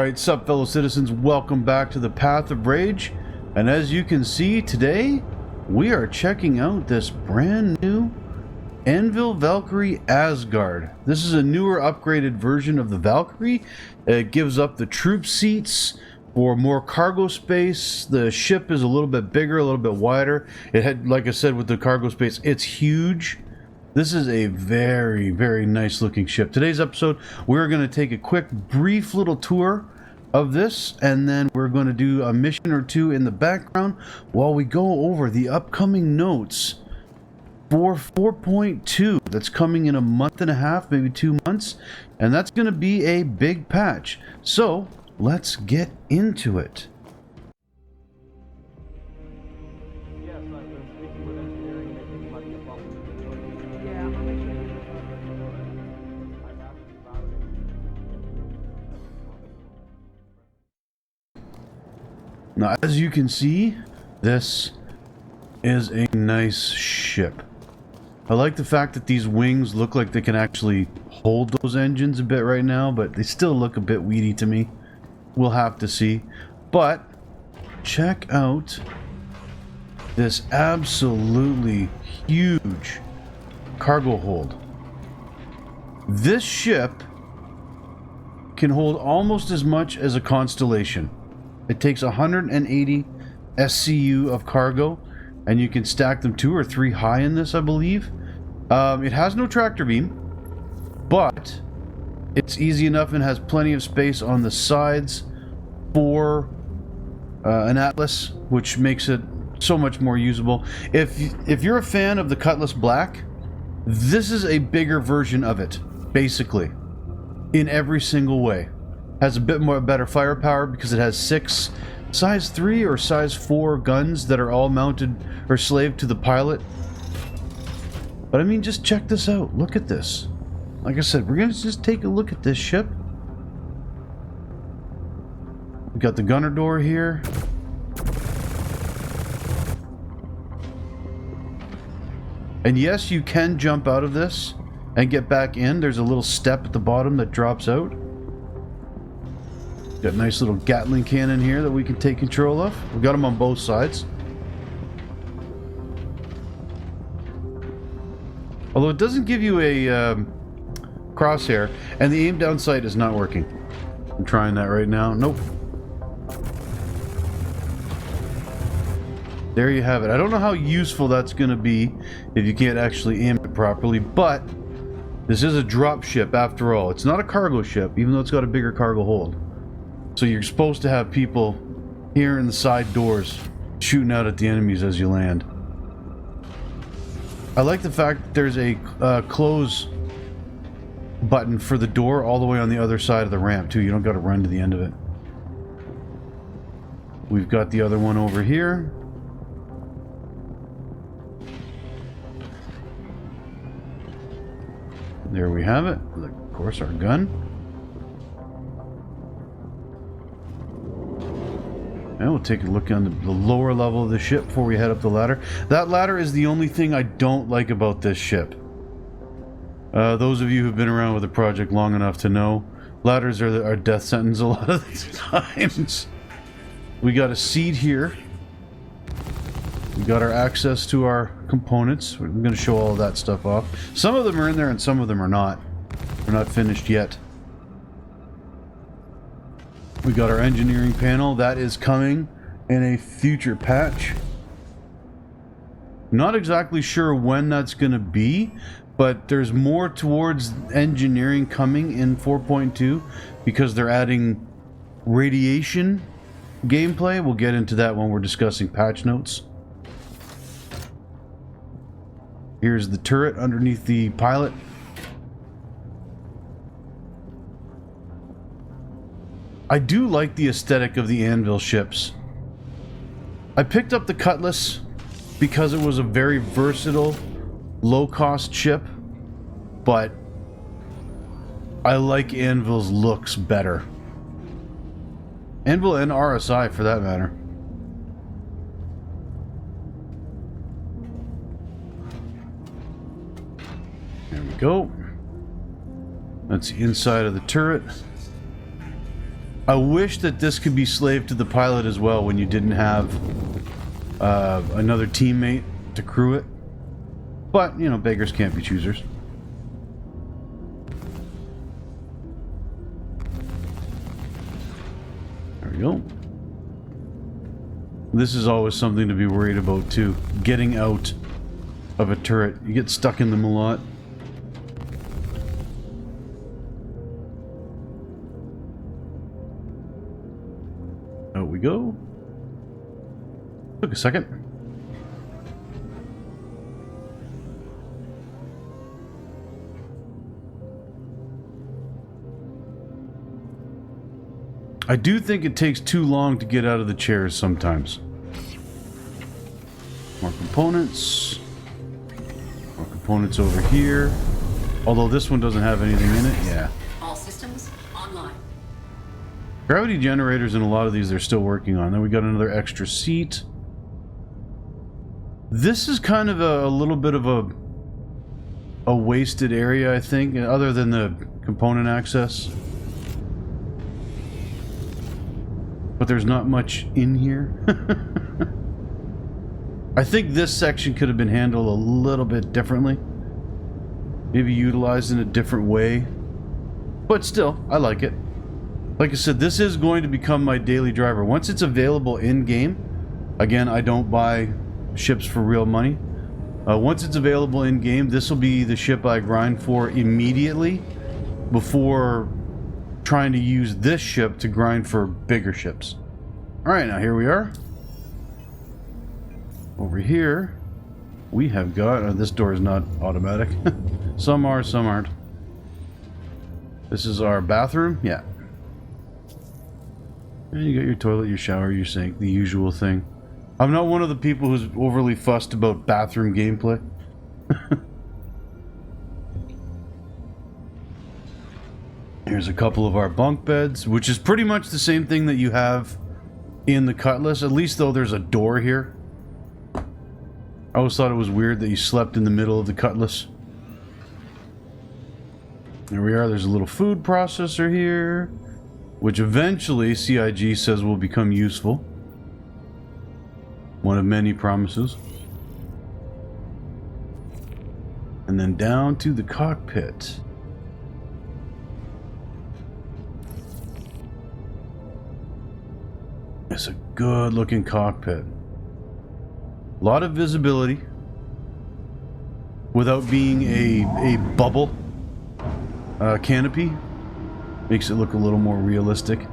Alright, sup fellow citizens, welcome back to the Path of Rage. And as you can see, today we are checking out this brand new Anvil Valkyrie Asgard. This is a newer upgraded version of the Valkyrie. It gives up the troop seats for more cargo space. The ship is a little bit bigger, a little bit wider. It had, like I said, with the cargo space, it's huge. This is a very, very nice looking ship. Today's episode, we're going to take a quick, brief little tour of this, and then we're going to do a mission or two in the background while we go over the upcoming notes for 4.2 that's coming in a month and a half, maybe 2 months, and that's going to be a big patch. So let's get into it. Now, as you can see, this is a nice ship. I like the fact that these wings look like they can actually hold those engines a bit right now, but they still look a bit weedy to me. We'll have to see. But check out this absolutely huge cargo hold. This ship can hold almost as much as a Constellation. It takes 180 SCU of cargo, and you can stack them 2 or 3 high in this, I believe. It has no tractor beam, but it's easy enough and has plenty of space on the sides for an Atlas, which makes it so much more usable. If you're a fan of the Cutlass Black, this is a bigger version of it, basically, in every single way. Has a bit more better firepower because it has 6 size 3 or size 4 guns that are all mounted or slaved to the pilot. But I mean, just check this out. Look at this. Like I said, we're gonna just take a look at this ship. We've got the gunner door here. And yes, you can jump out of this and get back in. There's a little step at the bottom that drops out. Got a nice little Gatling cannon here that we can take control of. We've got them on both sides. Although it doesn't give you a crosshair, and the aim down sight is not working. I'm trying that right now. Nope. There you have it. I don't know how useful that's going to be if you can't actually aim it properly, but this is a drop ship after all. It's not a cargo ship, even though it's got a bigger cargo hold. So you're supposed to have people here in the side doors shooting out at the enemies as you land. I like the fact that there's a close button for the door all the way on the other side of the ramp too. You don't got to run to the end of it. We've got the other one over here. There we have it. Of course, our gun. And we'll take a look on the lower level of the ship before we head up the ladder. That ladder is the only thing I don't like about this ship. Those of you who've been around with the project long enough to know, ladders are our death sentence a lot of these times. We got a seat here. We got our access to our components. We're going to show all of that stuff off. Some of them are in there and some of them are not. They're not finished yet. We got our engineering panel. That is coming in a future patch. Not exactly sure when that's going to be, but there's more towards engineering coming in 4.2 because they're adding radiation gameplay. We'll get into that when we're discussing patch notes. Here's the turret underneath the pilot. I do like the aesthetic of the Anvil ships. I picked up the Cutlass because it was a very versatile, low-cost ship, but I like Anvil's looks better. Anvil and RSI, for that matter. There we go. That's the inside of the turret. I wish that this could be slave to the pilot as well when you didn't have another teammate to crew it. But, you know, beggars can't be choosers. There we go. This is always something to be worried about too. Getting out of a turret. You get stuck in them a lot. Out we go. Took a second. I do think it takes too long to get out of the chairs sometimes. More components. More components over here. Although this one doesn't have anything in it. Yeah. All systems online. Gravity generators in a lot of these they're still working on. Then we got another extra seat. This is kind of a little bit of a wasted area, I think, other than the component access. But there's not much in here. I think this section could have been handled a little bit differently. Maybe utilized in a different way. But still, I like it. Like I said, this is going to become my daily driver. Once it's available in-game, again, I don't buy ships for real money. Once it's available in-game, this will be the ship I grind for immediately before trying to use this ship to grind for bigger ships. Alright, now here we are. Over here, we have got... this door is not automatic. Some are, some aren't. This is our bathroom. Yeah. And you got your toilet, your shower, your sink, the usual thing. I'm not one of the people who's overly fussed about bathroom gameplay. Here's a couple of our bunk beds, which is pretty much the same thing that you have in the Cutlass, at least though there's a door here. I always thought it was weird that you slept in the middle of the Cutlass. There we are, there's a little food processor here, which eventually CIG says will become useful. One of many promises. And then down to the cockpit. It's a good looking cockpit. A lot of visibility without being a bubble canopy. Makes it look a little more realistic.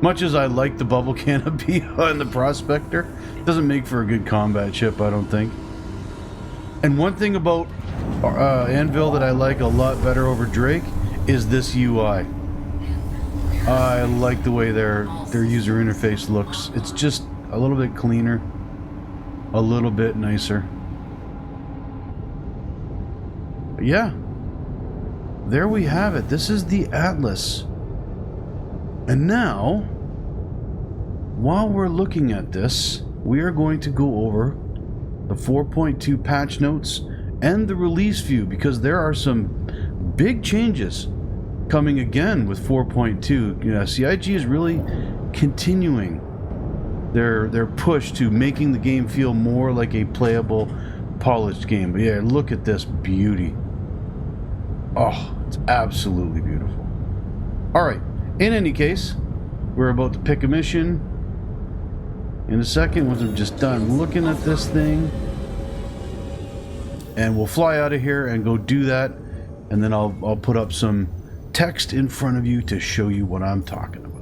Much as I like the bubble canopy on the Prospector, it doesn't make for a good combat ship, I don't think. And one thing about Anvil that I like a lot better over Drake is this UI. I like the way their user interface looks. It's just a little bit cleaner, a little bit nicer. But yeah, there we have it. This is the Atlas. And now, while we're looking at this, we are going to go over the 4.2 patch notes and the release view, because there are some big changes coming again with 4.2. You know, CIG is really continuing their push to making the game feel more like a playable, polished game. But yeah, look at this beauty. Oh, it's absolutely beautiful. Alright, in any case, we're about to pick a mission in a second once I'm just done looking at this thing. And we'll fly out of here and go do that, and then I'll put up some text in front of you to show you what I'm talking about.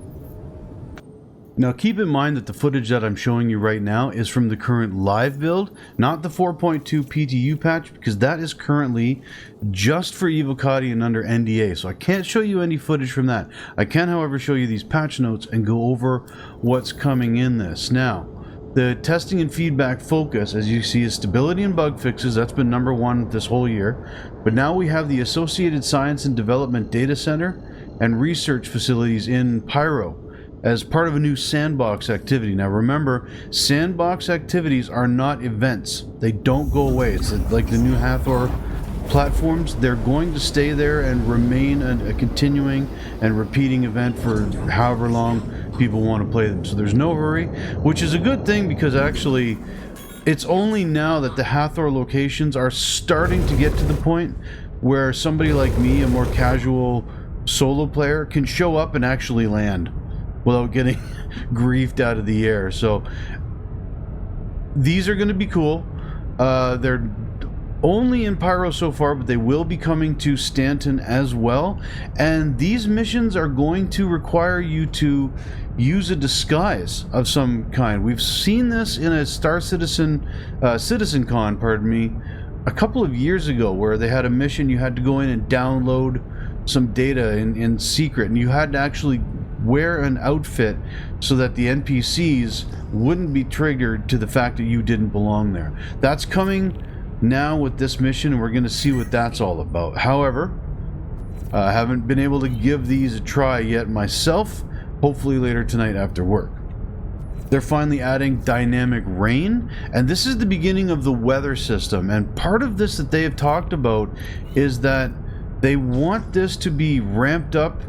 Now keep in mind that the footage that I'm showing you right now is from the current live build, not the 4.2 PTU patch, because that is currently just for Evocati and under NDA, so I can't show you any footage from that. I can, however, show you these patch notes and go over what's coming in this. Now, the testing and feedback focus, as you see, is stability and bug fixes. That's been #1 this whole year. But now we have the Associated Science and Development Data Center and research facilities in Pyro as part of a new sandbox activity. Now remember, sandbox activities are not events. They don't go away. It's like the new Hathor platforms, they're going to stay there and remain a continuing and repeating event for however long people want to play them. So there's no hurry, which is a good thing, because actually it's only now that the Hathor locations are starting to get to the point where somebody like me, a more casual solo player, can show up and actually land without getting griefed out of the air. So these are going to be cool. They're only in Pyro so far, but they will be coming to Stanton as well. And these missions are going to require you to use a disguise of some kind. We've seen this in a Star Citizen, CitizenCon, pardon me, a couple of years ago, where they had a mission you had to go in and download some data in secret, and you had to actually wear an outfit so that the NPCs wouldn't be triggered to the fact that you didn't belong there. That's coming now with this mission, and we're going to see what that's all about. However, I haven't been able to give these a try yet myself. Hopefully later tonight after work. They're finally adding dynamic rain, and this is the beginning of the weather system. And part of this that they have talked about is that they want this to be ramped up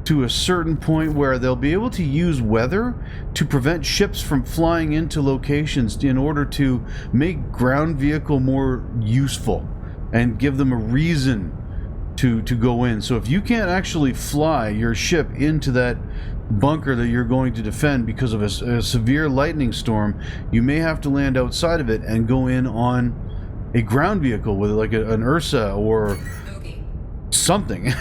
to a certain point where they'll be able to use weather to prevent ships from flying into locations in order to make ground vehicle more useful and give them a reason to go in. So if you can't actually fly your ship into that bunker that you're going to defend because of a severe lightning storm, you may have to land outside of it and go in on a ground vehicle with like an Ursa or something.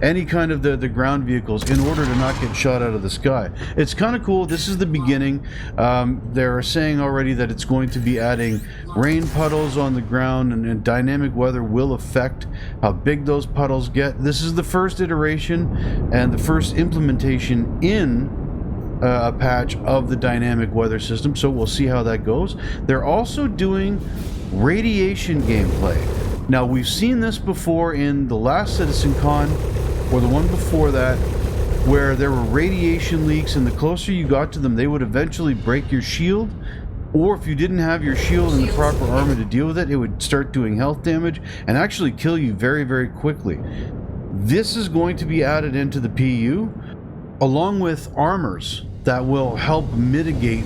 Any kind of the ground vehicles, in order to not get shot out of the sky. It's kind of cool. This is the beginning. They're saying already that it's going to be adding rain puddles on the ground, and dynamic weather will affect how big those puddles get. This is the first iteration and the first implementation in a patch of the dynamic weather system, so we'll see how that goes. They're also doing radiation gameplay. Now, we've seen this before in the last CitizenCon, or the one before that, where there were radiation leaks, and the closer you got to them, they would eventually break your shield, or if you didn't have your shield and the proper armor to deal with it, it would start doing health damage and actually kill you very, very quickly. This is going to be added into the PU, along with armors that will help mitigate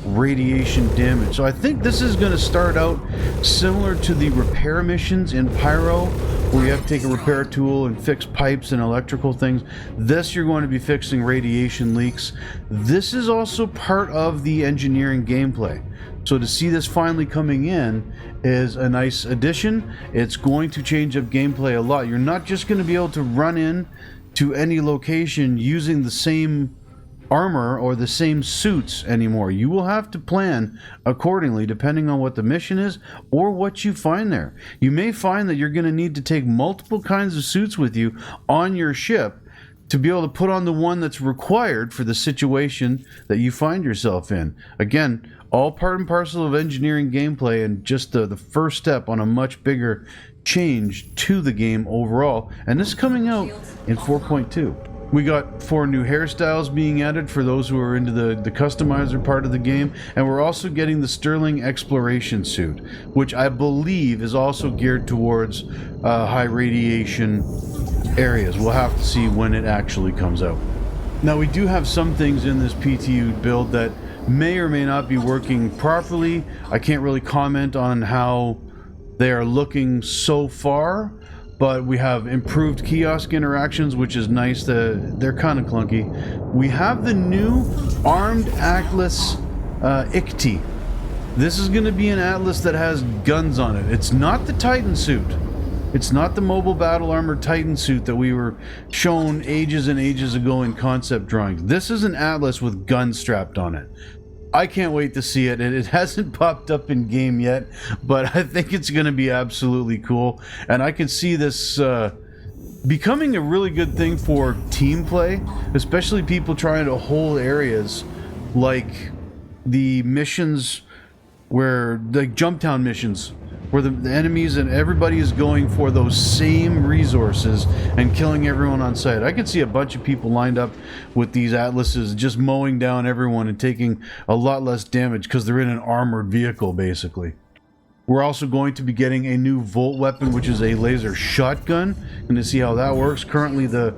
radiation damage. So I think this is going to start out similar to the repair missions in Pyro, where you have to take a repair tool and fix pipes and electrical things. This, you're going to be fixing radiation leaks. This is also part of the engineering gameplay. So to see this finally coming in is a nice addition. It's going to change up gameplay a lot. You're not just going to be able to run in to any location using the same armor or the same suits anymore. You will have to plan accordingly depending on what the mission is or what you find there. You may find that you're going to need to take multiple kinds of suits with you on your ship to be able to put on the one that's required for the situation that you find yourself in. Again, all part and parcel of engineering gameplay, and just the first step on a much bigger change to the game overall. And this is coming out in 4.2. We got 4 new hairstyles being added for those who are into the customizer part of the game, and we're also getting the Sterling Exploration suit, which I believe is also geared towards high radiation areas. We'll have to see when it actually comes out. Now, we do have some things in this PTU build that may or may not be working properly. I can't really comment on how they are looking so far, but we have improved kiosk interactions, which is nice. They're kind of clunky. We have the new Armed Atlas ICTY. This is going to be an Atlas that has guns on it. It's not the Titan suit. It's not the Mobile Battle Armor Titan suit that we were shown ages and ages ago in concept drawings. This is an Atlas with guns strapped on it. I can't wait to see it. It hasn't popped up in game yet, but I think it's going to be absolutely cool. And I can see this becoming a really good thing for team play, especially people trying to hold areas like the missions where, like Jumptown missions, where the enemies and everybody is going for those same resources and killing everyone on sight. I could see a bunch of people lined up with these Atlases just mowing down everyone and taking a lot less damage because they're in an armored vehicle, basically. We're also going to be getting a new Volt weapon, which is a laser shotgun. Going to see how that works. Currently, the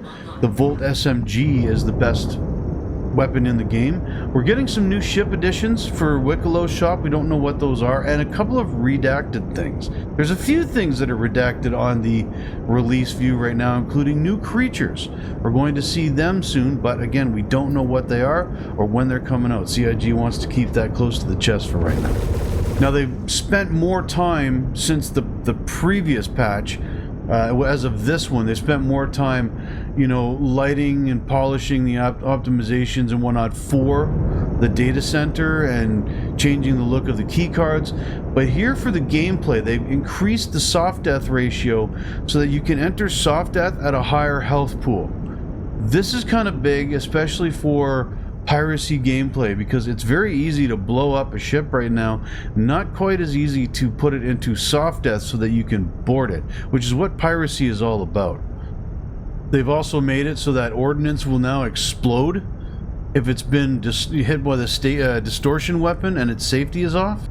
Volt SMG is the best weapon in the game. We're getting some new ship additions for Wickelow's shop. We don't know what those are, and a couple of redacted things. There's a few things that are redacted on the release view right now, including new creatures. We're going to see them soon, but again, we don't know what they are or when they're coming out. CIG wants to keep that close to the chest for right now. Now, they've spent more time since the previous patch. As of this one, they spent more time, you know, lighting and polishing the optimizations and whatnot for the data center and changing the look of the key cards. But here for the gameplay, they've increased the soft death ratio so that you can enter soft death at a higher health pool. This is kind of big, especially for piracy gameplay, because it's very easy to blow up a ship right now, not quite as easy to put it into soft death so that you can board it, which is what piracy is all about. They've also made it so that ordnance will now explode if it's been hit by the distortion weapon and its safety is off.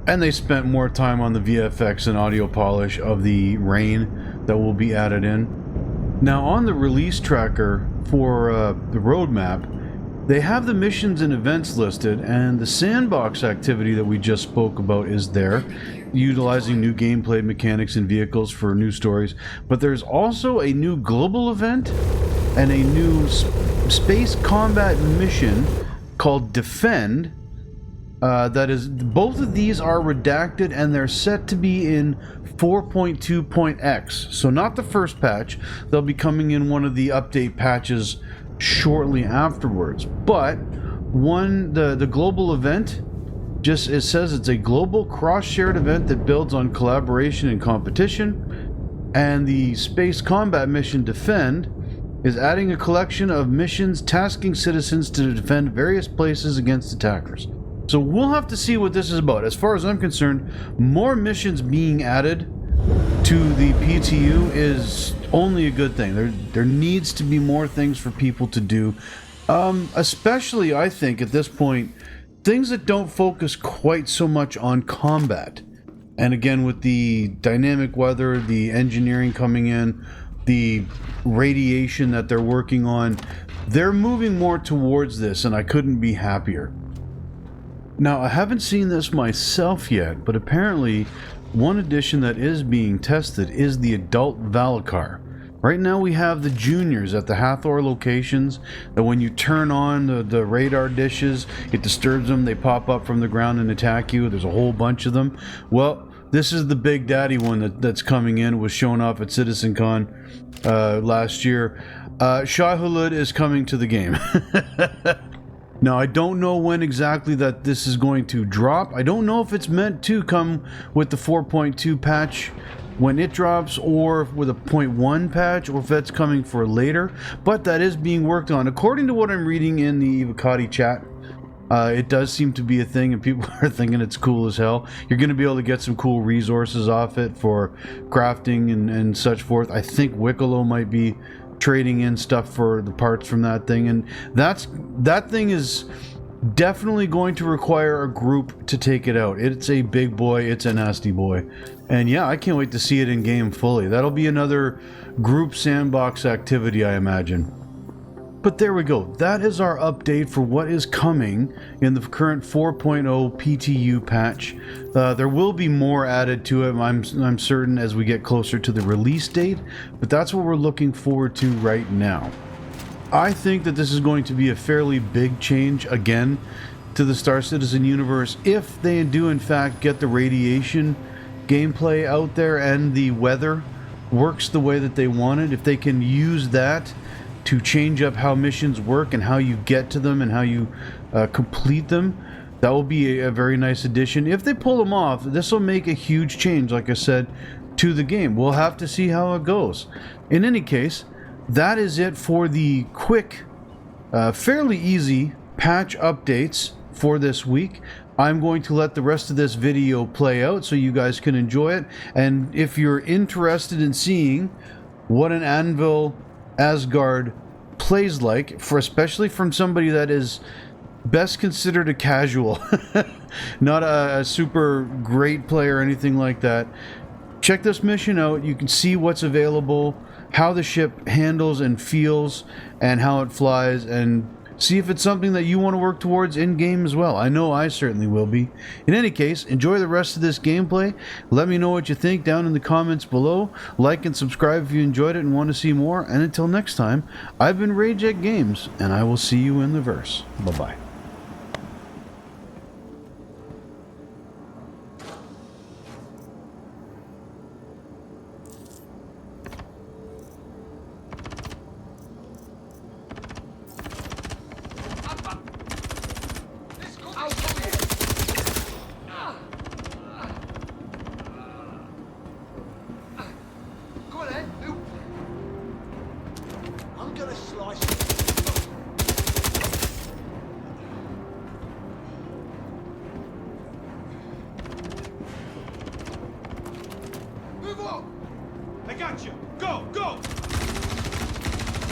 And they spent more time on the VFX and audio polish of the rain that will be added in. Now, on the release tracker for the roadmap, they have the missions and events listed, and the sandbox activity that we just spoke about is there, utilizing new gameplay mechanics and vehicles for new stories. But there's also a new global event and a new space combat mission called Defend. That is, both of these are redacted, and they're set to be in 4.2.x. So not the first patch. They'll be coming in one of the update patches shortly afterwards. But the global event, it says it's a global cross-shared event that builds on collaboration and competition. And the space combat mission Defend is adding a collection of missions tasking citizens to defend various places against attackers. So we'll have to see what this is about. As far as I'm concerned, more missions being added to the PTU is only a good thing. There needs to be more things for people to do, especially, I think, at this point, things that don't focus quite so much on combat. And again, with the dynamic weather, the engineering coming in, the radiation that they're working on, they're moving more towards this, and I couldn't be happier. Now, I haven't seen this myself yet, but apparently one addition that is being tested is the adult Valkyrie. Right now we have the juniors at the Hathor locations that when you turn on the radar dishes, it disturbs them, they pop up from the ground and attack you. There's a whole bunch of them. Well, this is the big daddy one that's coming in. It was shown off at CitizenCon last year. Shahulud is coming to the game. Now, I don't know when exactly that this is going to drop. I don't know if it's meant to come with the 4.2 patch when it drops, or with a 0.1 patch, or if that's coming for later. But that is being worked on. According to what I'm reading in the Evocati chat, it does seem to be a thing, and people are thinking it's cool as hell. You're going to be able to get some cool resources off it for crafting and such forth. I think Wickelow might be trading in stuff for the parts from that thing, and that thing is definitely going to require a group to take it out. It's a big boy, it's a nasty boy, and yeah, I can't wait to see it in game fully. That'll be another group sandbox activity, I imagine. But there we go. That is our update for what is coming in the current 4.0 PTU patch. There will be more added to it, I'm certain, as we get closer to the release date, but that's what we're looking forward to right now. I think that this is going to be a fairly big change, again, to the Star Citizen universe, if they do in fact get the radiation gameplay out there and the weather works the way that they want it. If they can use that to change up how missions work and how you get to them and how you complete them, that will be a very nice addition. If they pull them off, this will make a huge change, like I said, to the game. We'll have to see how it goes. In any case, that is it for the quick, fairly easy patch updates for this week. I'm going to let the rest of this video play out so you guys can enjoy it. And if you're interested in seeing what an Anvil Asgard plays like, especially from somebody that is best considered a casual, not a super great player or anything like that. Check this mission out. You can see what's available, how the ship handles and feels, and how it flies, and see if it's something that you want to work towards in-game as well. I know I certainly will be. In any case, enjoy the rest of this gameplay. Let me know what you think down in the comments below. Like and subscribe if you enjoyed it and want to see more. And until next time, I've been Rayjet Games, and I will see you in the verse. Bye-bye. I'm gonna slice Move on! I got you! Go! Go!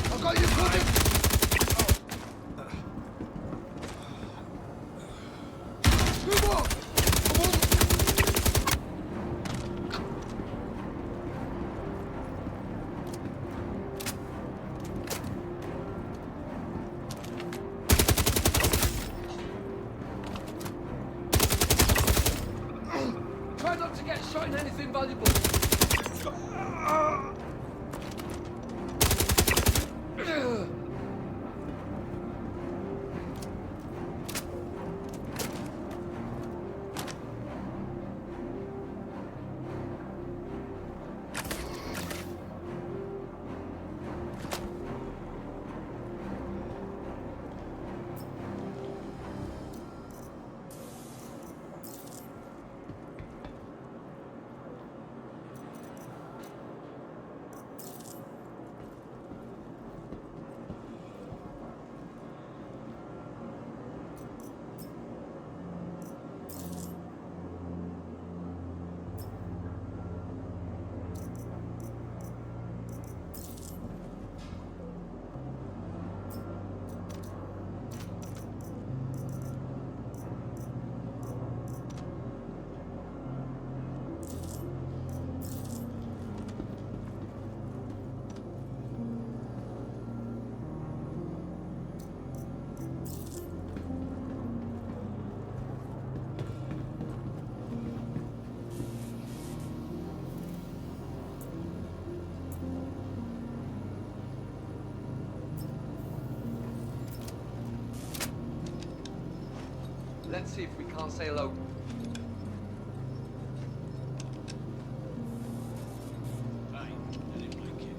I got you covered! Move on! Try not to get shot in anything valuable. Let's see if we can't say hello. Hey, I didn't like it.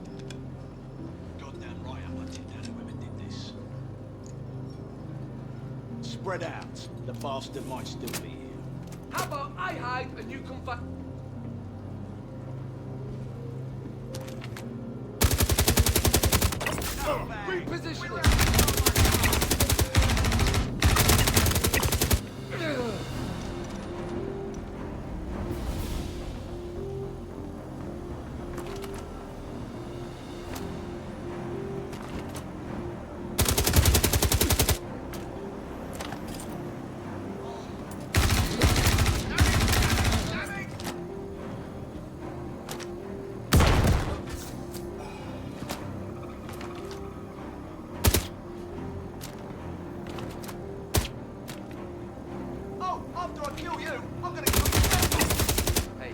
Goddamn right, I wanted down whoever did this. Spread out. The bastard might still be here. How about I hide and you come back? Repositioning! After I kill you, I'm gonna kill you. Hey,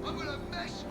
I'm gonna mess.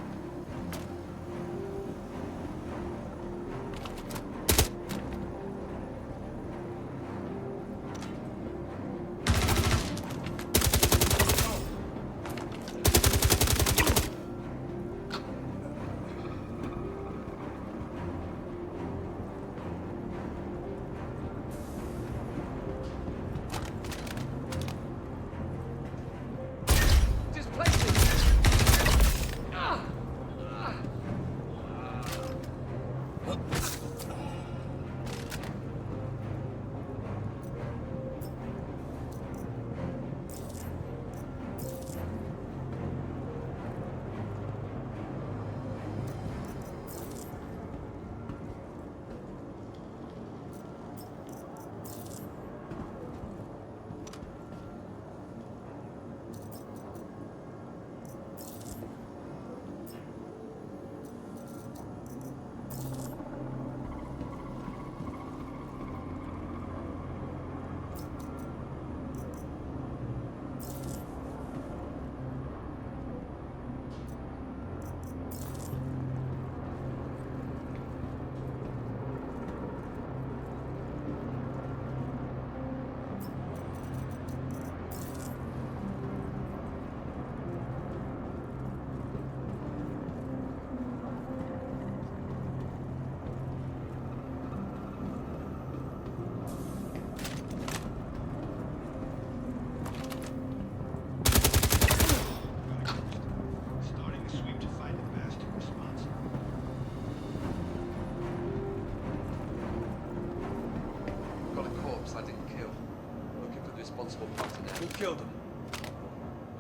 killed him?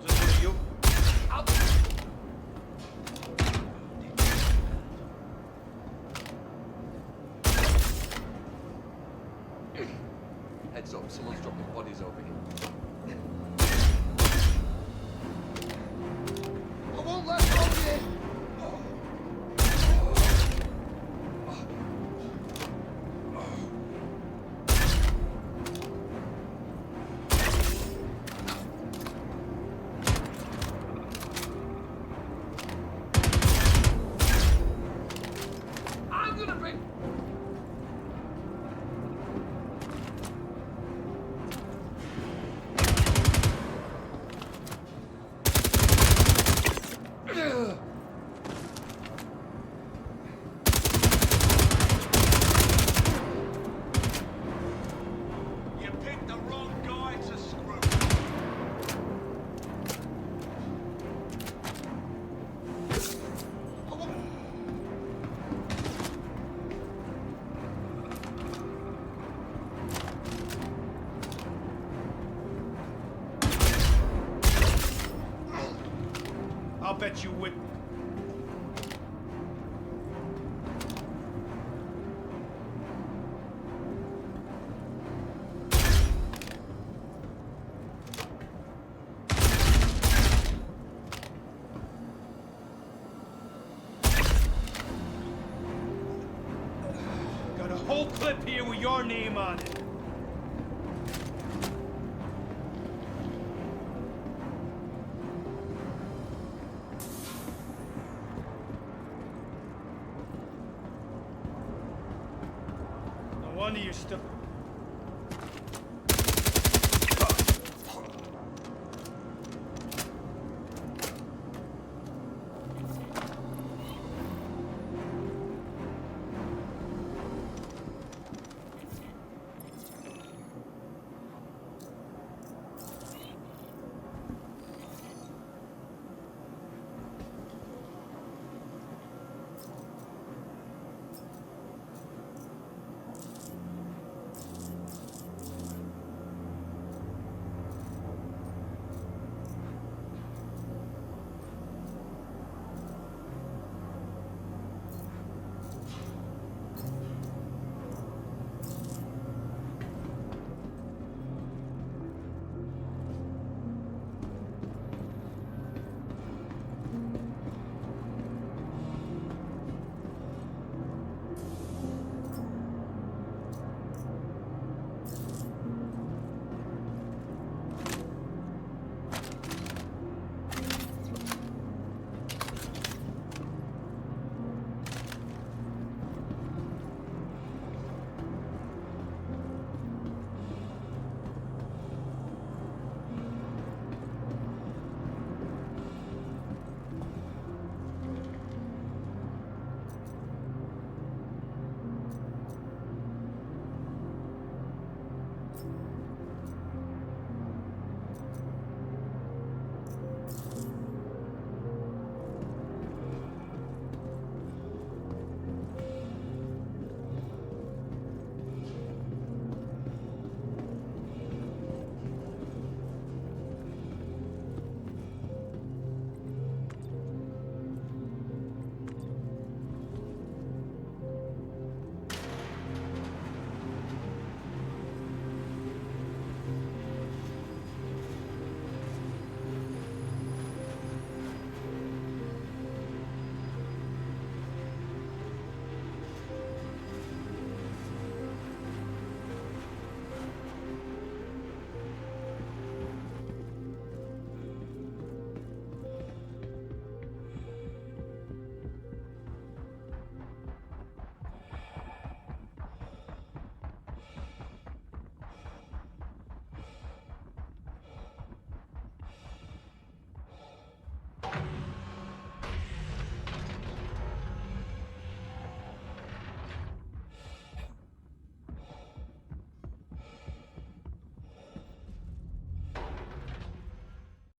Was it one of you? Heads up, someone's dropping bodies over here. I won't let go of you! I'm gonna bring... You picked the wrong guy to screw. I'll bet you would. Got a whole clip here with your name on it. No wonder you're still...